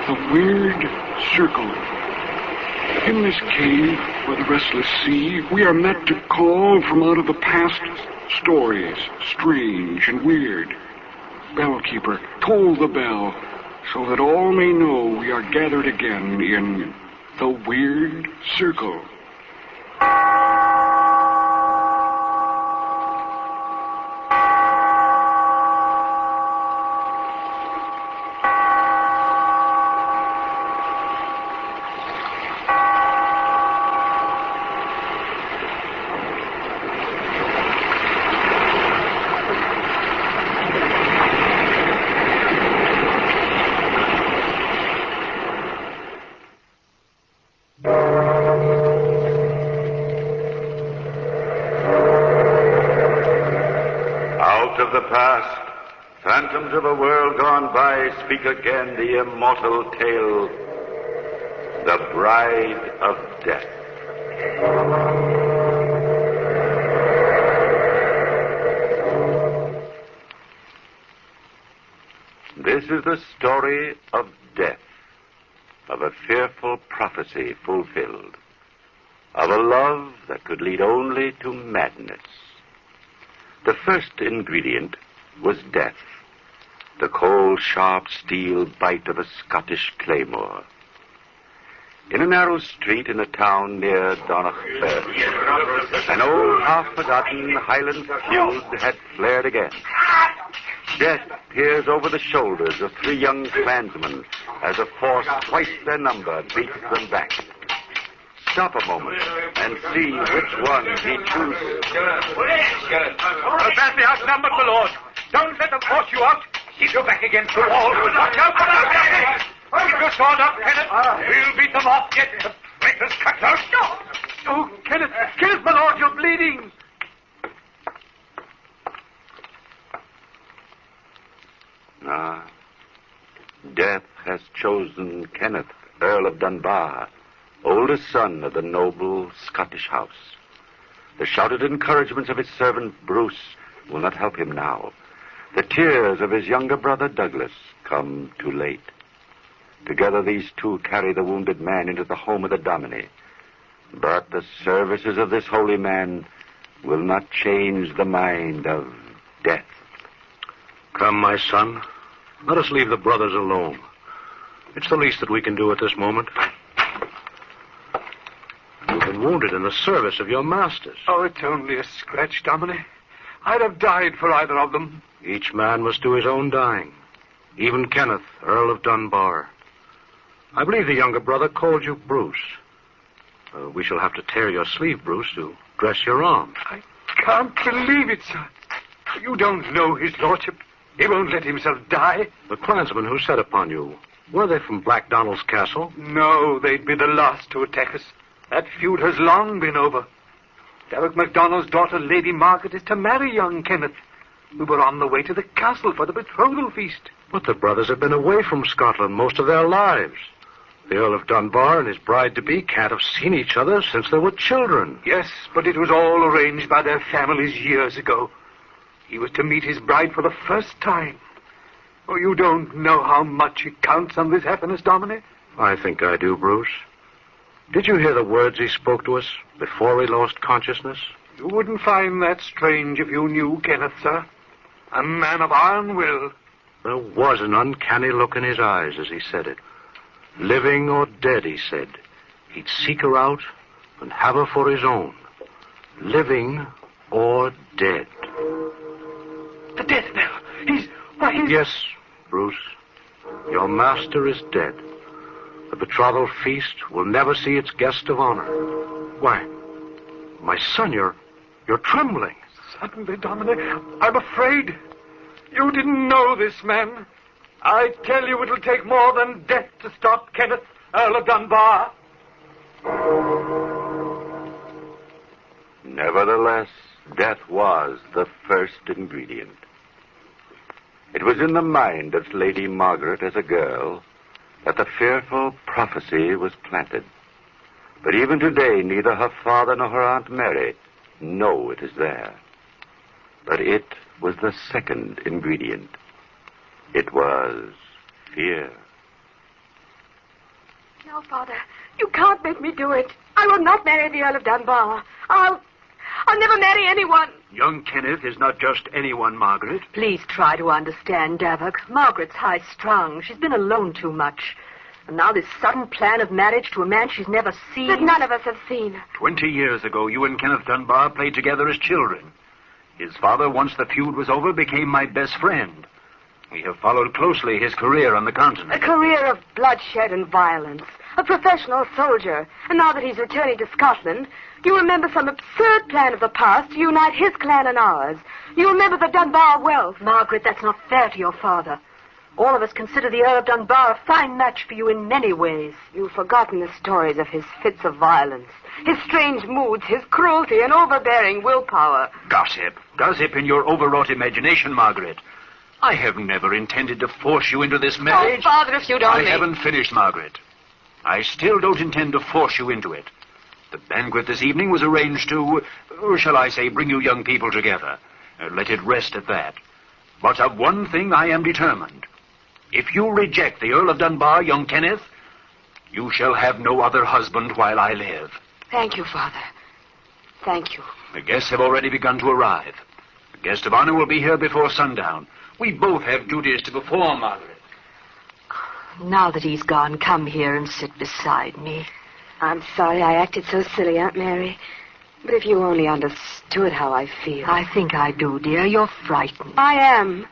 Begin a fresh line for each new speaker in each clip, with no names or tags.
The Weird Circle. In this cave by the restless sea, we are met to call from out of the past stories, strange and weird. Bellkeeper, toll the bell, so that all may know we are gathered again in the Weird Circle.
Of the past, phantoms of a world gone by, speak again the immortal tale, The Bride of Death. This is the story of death, of a fearful prophecy fulfilled, of a love that could lead only to madness. The first ingredient was death, the cold, sharp steel bite of a Scottish claymore. In a narrow street in a town near Donachburg, an old, half-forgotten Highland feud had flared again. Death peers over the shoulders of three young clansmen as a force twice their number beats them back. Stop a moment and see which one he chooses.
You're badly outnumbered, my lord. Don't let them force you out. Keep your back against the wall. Watch out for them. Keep your sword up, Kenneth. We'll beat them off yet. The traitors cut close. Oh, Kenneth, my lord, you're bleeding.
Death has chosen Kenneth, Earl of Dunbar, oldest son of the noble Scottish house. The shouted encouragements of his servant Bruce will not help him now. The tears of his younger brother Douglas come too late. Together these two carry the wounded man into the home of the Dominie. But the services of this holy man will not change the mind of death.
Come, my son. Let us leave the brothers alone. It's the least that we can do at this moment. You've been wounded in the service of your masters.
Oh, it's only a scratch, Dominie. I'd have died for either of them.
Each man must do his own dying. Even Kenneth, Earl of Dunbar. I believe the younger brother called you Bruce. We shall have to tear your sleeve, Bruce, to dress your arm.
I can't believe it, sir. You don't know his lordship. He won't let himself die.
The clansmen who set upon you, were they from Black Donald's castle?
No, they'd be the last to attack us. That feud has long been over. Derek MacDonald's daughter, Lady Margaret, is to marry young Kenneth. We were on the way to the castle for the betrothal feast.
But the brothers have been away from Scotland most of their lives. The Earl of Dunbar and his bride-to-be can't have seen each other since they were children.
Yes, but it was all arranged by their families years ago. He was to meet his bride for the first time. Oh, you don't know how much it counts on this happiness, Dominie.
I think I do, Bruce. Did you hear the words he spoke to us before we lost consciousness?
You wouldn't find that strange if you knew Kenneth, sir. A man of iron will.
There was an uncanny look in his eyes as he said it. Living or dead, he said, he'd seek her out and have her for his own. Living or dead.
The death knell. He's...
Yes, Bruce. Your master is dead. The betrothal feast will never see its guest of honor. Why, my son, you're trembling.
Suddenly, Dominie, I'm afraid. You didn't know this man. I tell you, it'll take more than death to stop Kenneth, Earl of Dunbar.
Nevertheless, death was the first ingredient. It was in the mind of Lady Margaret as a girl that the fearful prophecy was planted. But even today, neither her father nor her Aunt Mary know it is there. But it was the second ingredient. It was fear.
No, Father. You can't make me do it. I will not marry the Earl of Dunbar. I'll never marry anyone.
Young Kenneth is not just anyone, Margaret.
Please try to understand, Davok. Margaret's high-strung. She's been alone too much. And now this sudden plan of marriage to a man she's never seen.
That none of us have seen.
20 years ago, you and Kenneth Dunbar played together as children. His father, once the feud was over, became my best friend. We have followed closely his career on the continent.
A career of bloodshed and violence. A professional soldier. And now that he's returning to Scotland, you remember some absurd plan of the past to unite his clan and ours. You remember the Dunbar wealth.
Margaret, that's not fair to your father. All of us consider the Earl of Dunbar a fine match for you in many ways.
You've forgotten the stories of his fits of violence, his strange moods, his cruelty and overbearing willpower.
Gossip. Gossip in your overwrought imagination, Margaret. I have never intended to force you into this marriage.
Oh, Father, if you'd only...
I haven't finished, Margaret. I still don't intend to force you into it. The banquet this evening was arranged to, or shall I say, bring you young people together. Let it rest at that. But of one thing I am determined. If you reject the Earl of Dunbar, young Kenneth, you shall have no other husband while I live.
Thank you, Father. Thank you.
The guests have already begun to arrive. The guest of honor will be here before sundown. We both have duties to perform, Margaret.
Now that he's gone, come here and sit beside me.
I'm sorry I acted so silly, Aunt Mary. But if you only understood how I feel...
I think I do, dear. You're frightened.
I am.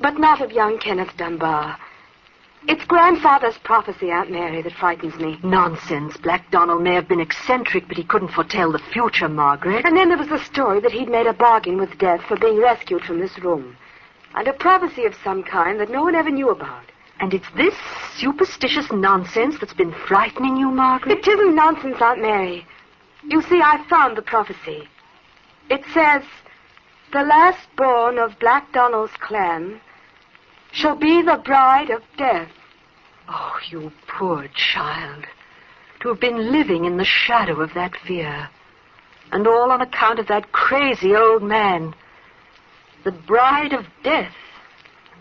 But not of young Kenneth Dunbar. It's grandfather's prophecy, Aunt Mary, that frightens me.
Nonsense. Black Donald may have been eccentric, but he couldn't foretell the future, Margaret.
And then there was the story that he'd made a bargain with death for being rescued from this room. And a prophecy of some kind that no one ever knew about.
And it's this superstitious nonsense that's been frightening you, Margaret?
It isn't nonsense, Aunt Mary. You see, I found the prophecy. It says, the last born of Black Donald's clan shall be the bride of death.
Oh, you poor child. To have been living in the shadow of that fear. And all on account of that crazy old man. The bride of death.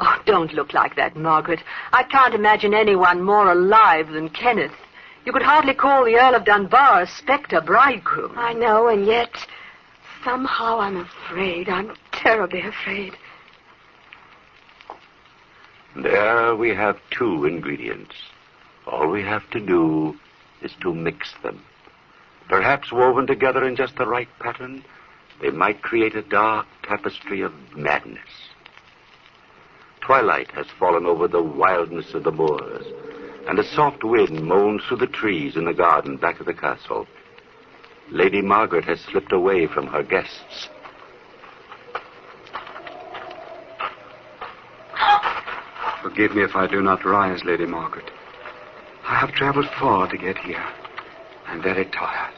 Oh, don't look like that, Margaret. I can't imagine anyone more alive than Kenneth. You could hardly call the Earl of Dunbar a spectre bridegroom.
I know, and yet, somehow I'm afraid. I'm terribly afraid.
There we have two ingredients. All we have to do is to mix them. Perhaps woven together in just the right pattern, they might create a dark tapestry of madness. Twilight has fallen over the wildness of the moors, and a soft wind moans through the trees in the garden back of the castle. Lady Margaret has slipped away from her guests.
Forgive me if I do not rise, Lady Margaret. I have traveled far to get here. I'm very tired.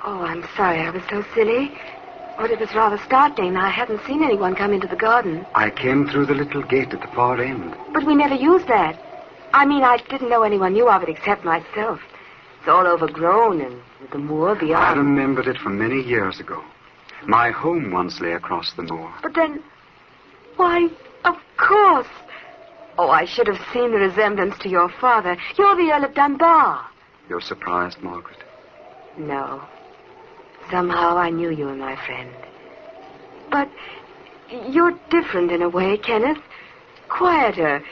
Oh, I'm sorry I was so silly. But it was rather startling. I hadn't seen anyone come into the garden.
I came through the little gate at the far end.
But we never used that. I mean, I didn't know anyone knew of it except myself. It's all overgrown and with the moor beyond.
I remembered it from many years ago. My home once lay across the moor.
But then... Why, of course. Oh, I should have seen the resemblance to your father. You're the Earl of Dunbar.
You're surprised, Margaret?
No. Somehow I knew you were my friend. But you're different in a way, Kenneth. Quieter,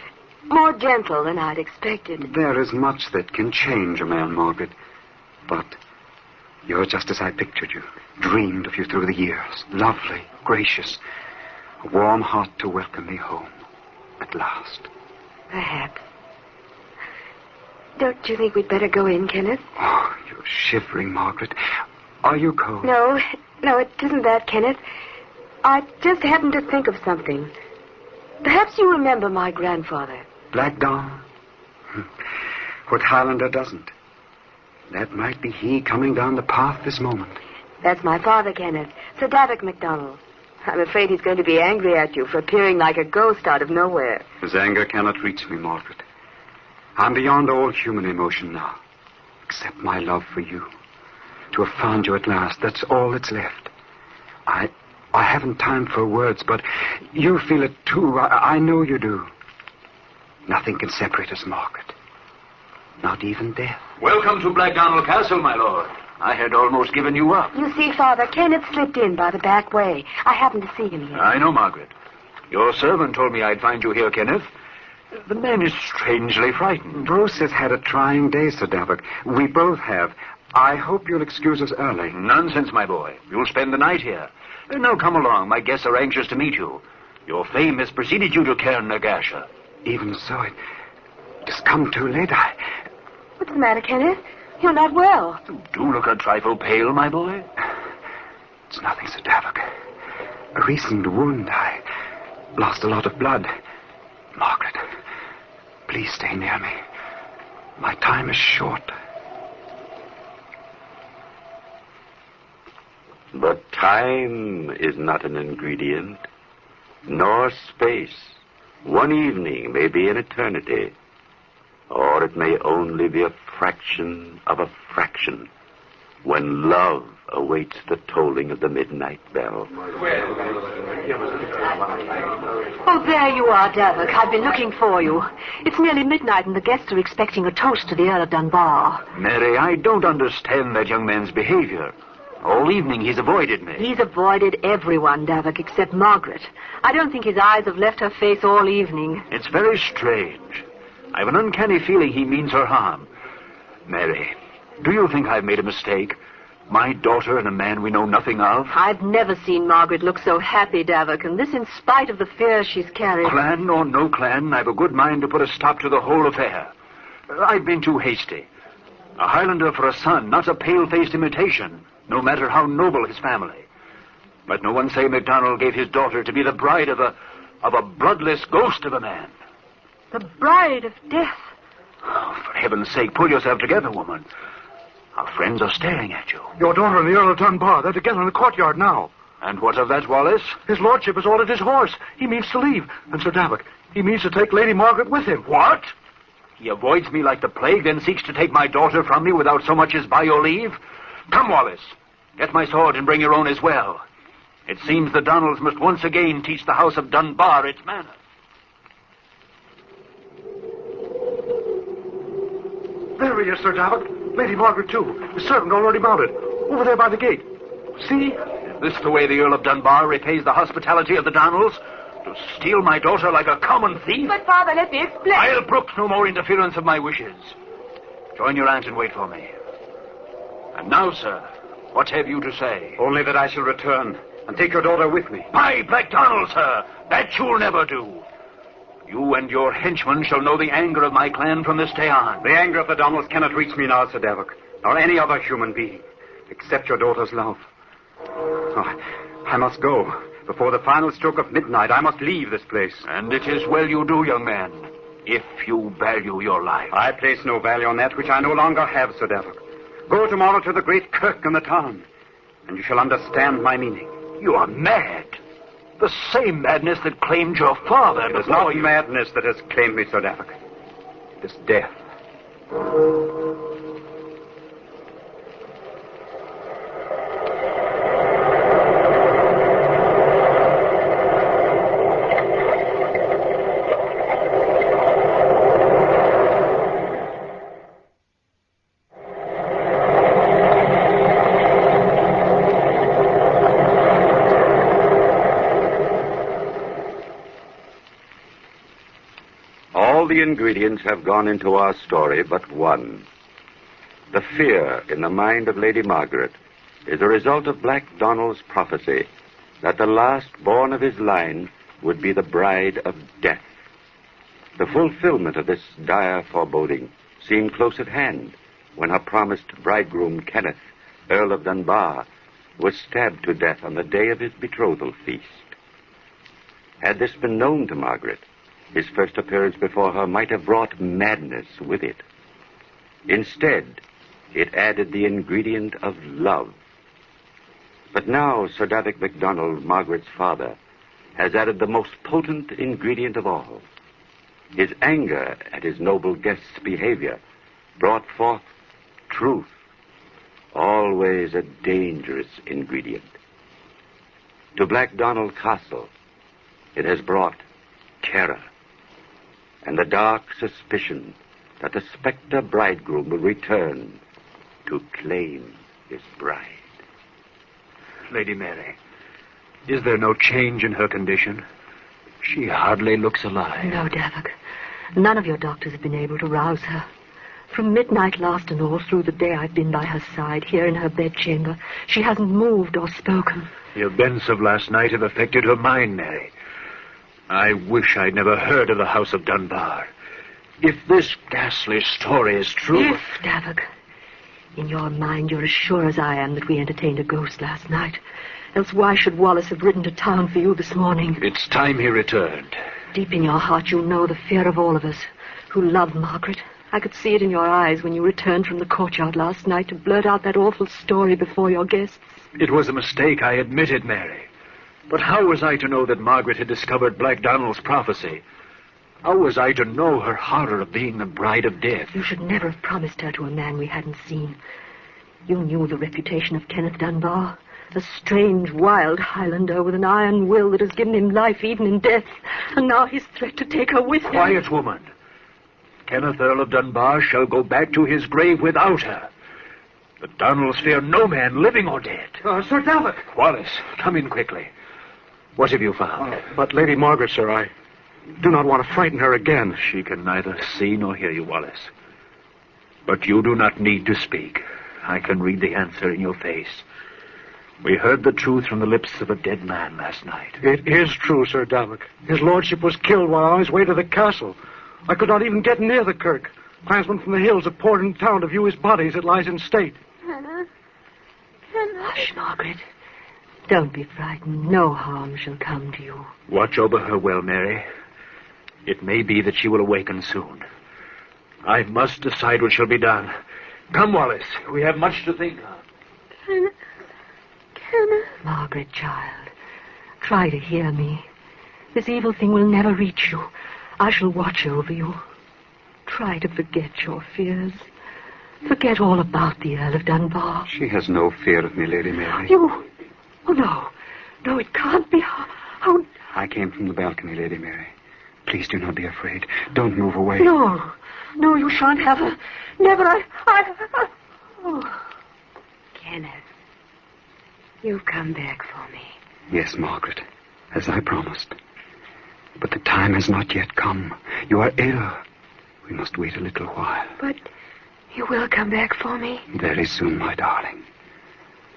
more gentle than I'd expected.
There is much that can change a man, Margaret. But you're just as I pictured you. Dreamed of you through the years. Lovely, gracious. A warm heart to welcome me home. At last.
Perhaps. Don't you think we'd better go in, Kenneth?
Oh, you're shivering, Margaret. Are you cold?
No, it isn't that, Kenneth. I just happened to think of something. Perhaps you remember my grandfather.
Black Don? What Highlander doesn't? That might be he coming down the path this moment.
That's my father, Kenneth. Sir Davok MacDonald. I'm afraid he's going to be angry at you for appearing like a ghost out of nowhere.
His anger cannot reach me, Margaret. I'm beyond all human emotion now, except my love for you. To have found you at last, that's all that's left. I haven't time for words, but you feel it too. I know you do. Nothing can separate us, Margaret.
Not even death.
Welcome to Blackdonald Castle, my lord. I had almost given you up.
You see, Father, Kenneth slipped in by the back way. I happened to see him here.
I know, Margaret. Your servant told me I'd find you here, Kenneth. The man is strangely frightened.
Bruce has had a trying day, Sir Davok. We both have. I hope you'll excuse us early.
Nonsense, my boy. You'll spend the night here. Now come along. My guests are anxious to meet you. Your fame has preceded you to Cairn Nagasha.
Even so, it has come too late.
What's the matter, Kenneth? You're not well.
You do look a trifle pale, my boy.
It's nothing, Sir Davok. A recent wound. I lost a lot of blood. Margaret, please stay near me. My time is short.
But time is not an ingredient, nor space. One evening may be an eternity, or it may only be a fraction of a fraction, when love awaits the tolling of the midnight bell.
Oh, there you are, Davok. I've been looking for you. It's nearly midnight and the guests are expecting a toast to the Earl of Dunbar.
Mary, I don't understand that young man's behavior. All evening he's avoided me.
He's avoided everyone, Davok, except Margaret. I don't think his eyes have left her face all evening.
It's very strange. I've an uncanny feeling he means her harm. Mary, do you think I've made a mistake? My daughter and a man we know nothing of?
I've never seen Margaret look so happy, Davok, and this in spite of the fears she's carried.
Clan or no clan, I've a good mind to put a stop to the whole affair. I've been too hasty. A Highlander for a son, not a pale-faced imitation, no matter how noble his family. Let no one say MacDonald gave his daughter to be the bride of a bloodless ghost of a man.
The bride of death.
Oh, for heaven's sake, pull yourself together, woman. Our friends are staring at you.
Your daughter and the Earl of Dunbar, they're together in the courtyard now.
And what of that, Wallace?
His lordship has ordered his horse. He means to leave. And Sir Davok, he means to take Lady Margaret with him.
What? He avoids me like the plague, then seeks to take my daughter from me without so much as by your leave? Come, Wallace. Get my sword and bring your own as well. It seems the Donalds must once again teach the house of Dunbar its manners.
There he is, Sir Davok. Lady Margaret, too. The servant already mounted. Over there by the gate. See?
Is this the way the Earl of Dunbar repays the hospitality of the Donalds? To steal my daughter like a common thief?
But, Father, let me explain.
I'll brook no more interference of my wishes. Join your aunt and wait for me. And now, sir, what have you to say?
Only that I shall return and take your daughter with me.
By Blackdonald, sir, that you'll never do. You and your henchmen shall know the anger of my clan from this day on.
The anger of the Donalds cannot reach me now, Sir Davok, nor any other human being, except your daughter's love. Oh, I must go. Before the final stroke of midnight, I must leave this place.
And it is well you do, young man, if you value your life.
I place no value on that which I no longer have, Sir Davok. Go tomorrow to the great kirk in the town, and you shall understand my meaning.
You are mad. The same madness that claimed your father.
It is not madness that has claimed me, Sir Davok. It is death.
All the ingredients have gone into our story but one. The fear in the mind of Lady Margaret is a result of Black Donald's prophecy that the last born of his line would be the bride of death. The fulfillment of this dire foreboding seemed close at hand when her promised bridegroom, Kenneth, Earl of Dunbar, was stabbed to death on the day of his betrothal feast. Had this been known to Margaret, his first appearance before her might have brought madness with it. Instead, it added the ingredient of love. But now Sir Davok MacDonald, Margaret's father, has added the most potent ingredient of all. His anger at his noble guest's behavior brought forth truth, always a dangerous ingredient. To Black Donald Castle, it has brought terror and the dark suspicion that the spectre bridegroom will return to claim his bride.
Lady Mary, is there no change in her condition? She hardly looks alive.
No, Davok. None of your doctors have been able to rouse her. From midnight last and all through the day I've been by her side, here in her bedchamber. She hasn't moved or spoken.
The events of last night have affected her mind, Mary. I wish I'd never heard of the House of Dunbar. If this ghastly story is true...
If, Davok. In your mind, you're as sure as I am that we entertained a ghost last night. Else why should Wallace have ridden to town for you this morning?
It's time he returned.
Deep in your heart, you know the fear of all of us who love Margaret. I could see it in your eyes when you returned from the courtyard last night to blurt out that awful story before your guests.
It was a mistake, I admit it, Mary. But how was I to know that Margaret had discovered Black Donald's prophecy? How was I to know her horror of being the bride of death?
You should never have promised her to a man we hadn't seen. You knew the reputation of Kenneth Dunbar. A strange, wild Highlander with an iron will that has given him life even in death. And now his threat to take her with him.
Quiet, woman. Kenneth, Earl of Dunbar, shall go back to his grave without her. The Donalds fear no man, living or dead.
Sir Davok!
Wallace, come in quickly. What have you found?
But Lady Margaret, sir, I do not want to frighten her again.
She can neither see nor hear you, Wallace. But you do not need to speak. I can read the answer in your face. We heard the truth from the lips of a dead man last night.
It is true, Sir Davok. His lordship was killed while on his way to the castle. I could not even get near the kirk. Clansmen from the hills have poured into town to view his body as it lies in state.
Hannah.
Hush, Margaret. Don't be frightened. No harm shall come to you.
Watch over her well, Mary. It may be that she will awaken soon. I must decide what shall be done. Come, Wallace. We have much to think of.
Hannah.
Margaret, child, try to hear me. This evil thing will never reach you. I shall watch over you. Try to forget your fears. Forget all about the Earl of Dunbar.
She has no fear of me, Lady Mary.
You... Oh, no. No, it can't be. How...
I came from the balcony, Lady Mary. Please do not be afraid. Don't move away.
No. No, you shan't have her. Never. Oh.
Kenneth, you've come back for me.
Yes, Margaret, as I promised. But the time has not yet come. You are ill. We must wait a little while.
But you will come back for me?
Very soon, my darling.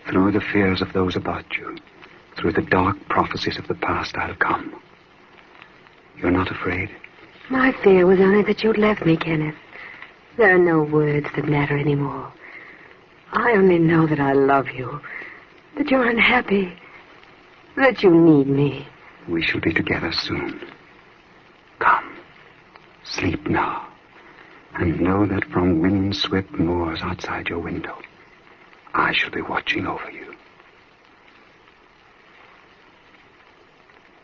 Through the fears of those about you, through the dark prophecies of the past, I'll come. You're not afraid?
My fear was only that you'd left me, Kenneth. There are no words that matter anymore. I only know that I love you, that you're unhappy, that you need me.
We shall be together soon. Come, sleep now, and know that from wind-swept moors outside your window, I shall be watching over you.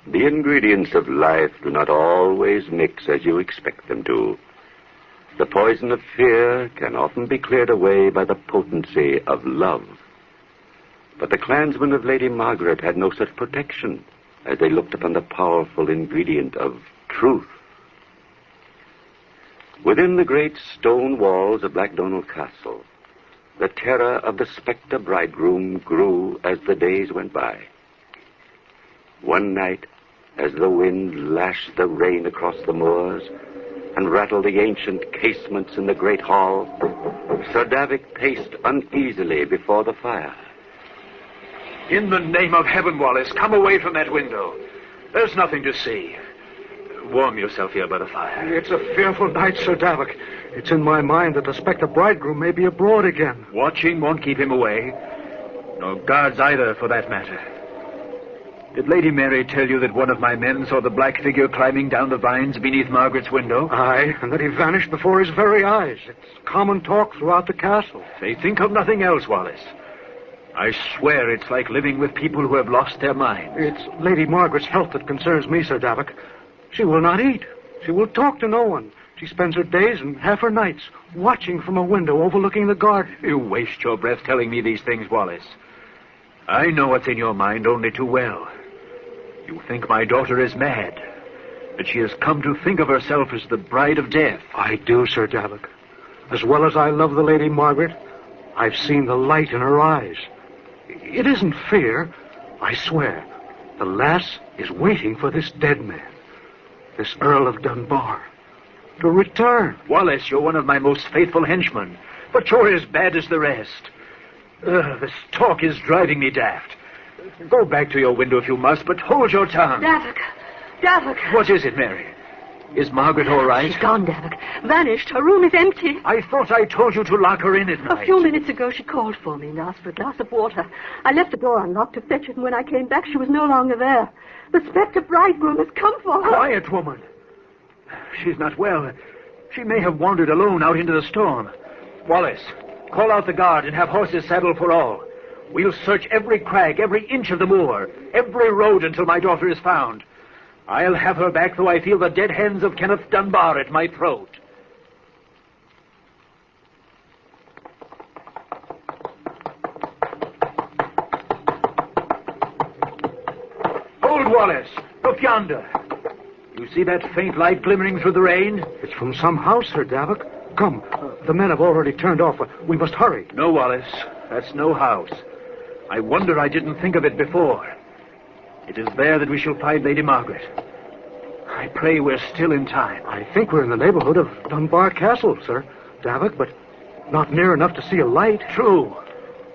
The ingredients of life do not always mix as you expect them to. The poison of fear can often be cleared away by the potency of love. But the clansmen of Lady Margaret had no such protection as they looked upon the powerful ingredient of truth. Within the great stone walls of Black Donald Castle, the terror of the spectre bridegroom grew as the days went by. One night, as the wind lashed the rain across the moors and rattled the ancient casements in the great hall, Sir Davok paced uneasily before the fire.
In the name of heaven, Wallace, come away from that window. There's nothing to see. Warm yourself here by the fire.
It's a fearful night, Sir Davok. It's in my mind that the spectre bridegroom may be abroad again.
Watching won't keep him away. No guards either, for that matter. Did Lady Mary tell you that one of my men saw the black figure climbing down the vines beneath Margaret's window?
Aye, and that he vanished before his very eyes. It's common talk throughout the castle.
They think of nothing else, Wallace. I swear it's like living with people who have lost their minds.
It's Lady Margaret's health that concerns me, Sir Davok. She will not eat. She will talk to no one. She spends her days and half her nights watching from a window overlooking the garden.
You waste your breath telling me these things, Wallace. I know what's in your mind only too well. You think my daughter is mad.
that she has come to think of herself as the bride of death.
I do, Sir Davok. As well as I love the Lady Margaret, I've seen the light in her eyes. It isn't fear, I swear. The lass is waiting for this dead man, this Earl of Dunbar, to return.
Wallace, you're one of my most faithful henchmen, but you're as bad as the rest. This talk is driving me daft. Go back to your window if you must, but hold your tongue.
Davok.
What is it, Mary? Is Margaret all right?
She's gone, Davok. Vanished. Her room is empty.
I thought I told you to lock her in at night.
A few minutes ago, she called for me and asked for a glass of water. I left the door unlocked to fetch it, and when I came back, she was no longer there. The spectre bridegroom has come for her.
Quiet, woman. She's not well. She may have wandered alone out into the storm. Wallace, call out the guard and have horses saddled for all. We'll search every crag, every inch of the moor, every road until my daughter is found. I'll have her back, though I feel the dead hands of Kenneth Dunbar at my throat. Hold, Wallace. Look yonder. You see that faint light glimmering through the rain?
It's from some house, Sir Davok. Come, the men have already turned off. We must hurry.
No, Wallace. That's no house. I wonder I didn't think of it before. It is there that we shall find Lady Margaret. I pray we're still in time.
I think we're in the neighborhood of Dunbar Castle, Sir Davok, but not near enough to see a light.
True.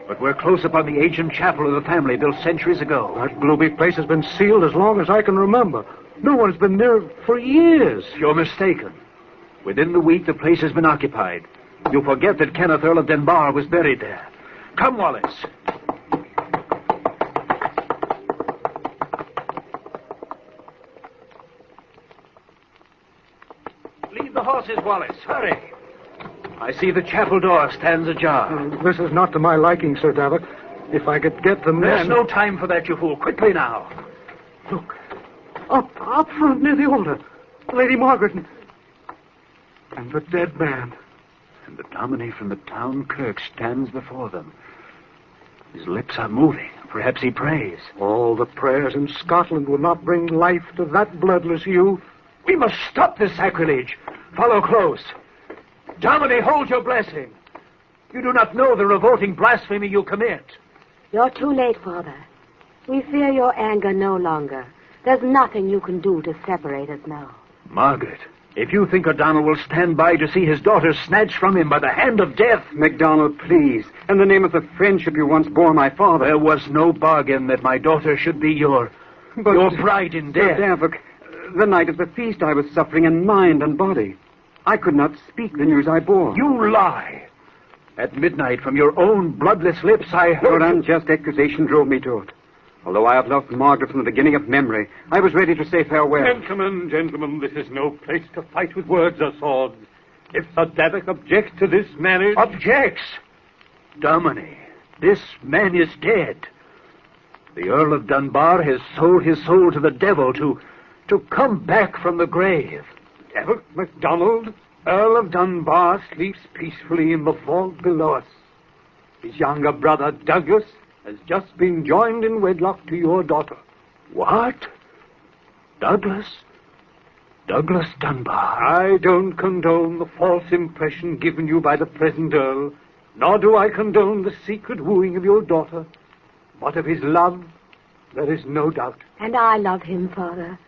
But we're close upon the ancient chapel of the family built centuries ago.
That gloomy place has been sealed as long as I can remember. No one's been near it for years.
You're mistaken. Within the week, the place has been occupied. You forget that Kenneth, Earl of Dunbar, was buried there. Come, Wallace. Leave the horses, Wallace. Hurry. I see the chapel door stands ajar.
This is not to my liking, Sir Davok. If I could get the men...
There's no time for that, you fool. Quickly now.
Look. Up front near the altar. Lady Margaret and the dead man.
And the dominie from the town kirk stands before them. His lips are moving. Perhaps he prays.
All the prayers in Scotland will not bring life to that bloodless youth.
We must stop this sacrilege. Follow close. Dominie, hold your blessing. You do not know the revolting blasphemy you commit.
You're too late, Father. We fear your anger no longer. There's nothing you can do to separate us now.
Margaret, if you think O'Donnell will stand by to see his daughter snatched from him by the hand of death...
MacDonald, please. In the name of the friendship you once bore my father...
There was no bargain that my daughter should be your bride in death.
Sir Davok, the night of the feast I was suffering in mind and body. I could not speak the news I bore.
You lie. At midnight, from your own bloodless lips, I heard...
Your unjust accusation drove me to it. Although I have loved Margaret from the beginning of memory, I was ready to say farewell.
Gentlemen, this is no place to fight with words or swords. If Sir Davok objects to this marriage...
Objects? Dominie, this man is dead. The Earl of Dunbar has sold his soul to the devil to come back from the grave.
Davok MacDonald, Earl of Dunbar, sleeps peacefully in the vault below us. His younger brother, Douglas, has just been joined in wedlock to your daughter.
What? Douglas? Douglas Dunbar?
I don't condone the false impression given you by the present Earl, nor do I condone the secret wooing of your daughter. But of his love, there is no doubt.
And I love him, Father.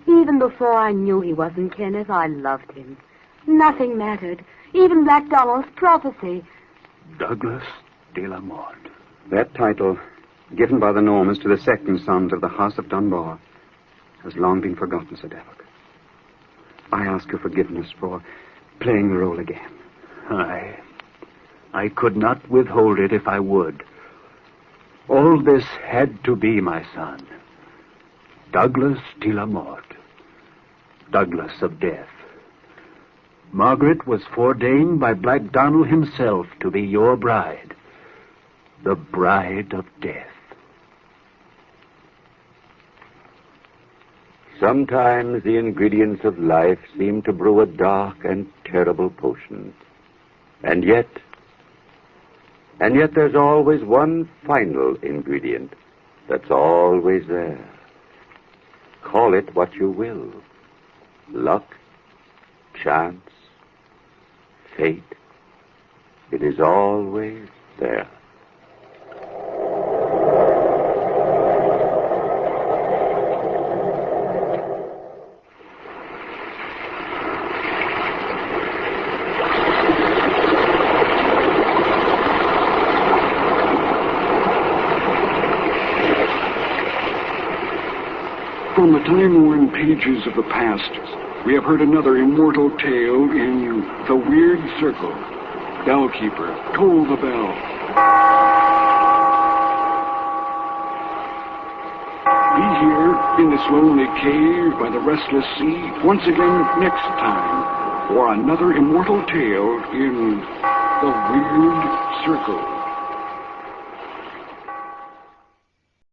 Even before I knew he wasn't Kenneth, I loved him. Nothing mattered, even Black Donald's prophecy.
Douglas de la Morde.
That title, given by the Normans to the second sons of the House of Dunbar, has long been forgotten, Sir Davok. I ask your forgiveness for playing the role again.
I could not withhold it if I would. All this had to be, my son. Douglas de la Morde. Douglas of death. Margaret was foreordained by Black Donald himself to be your bride. The bride of death.
Sometimes the ingredients of life seem to brew a dark and terrible potion. And yet there's always one final ingredient that's always there. Call it what you will. luck, chance, fate, it is always there.
From the time-worn pages of the past, we have heard another immortal tale in The Weird Circle. Bellkeeper, toll the bell. Be here in this lonely cave by the restless sea once again next time for another immortal tale in The Weird Circle.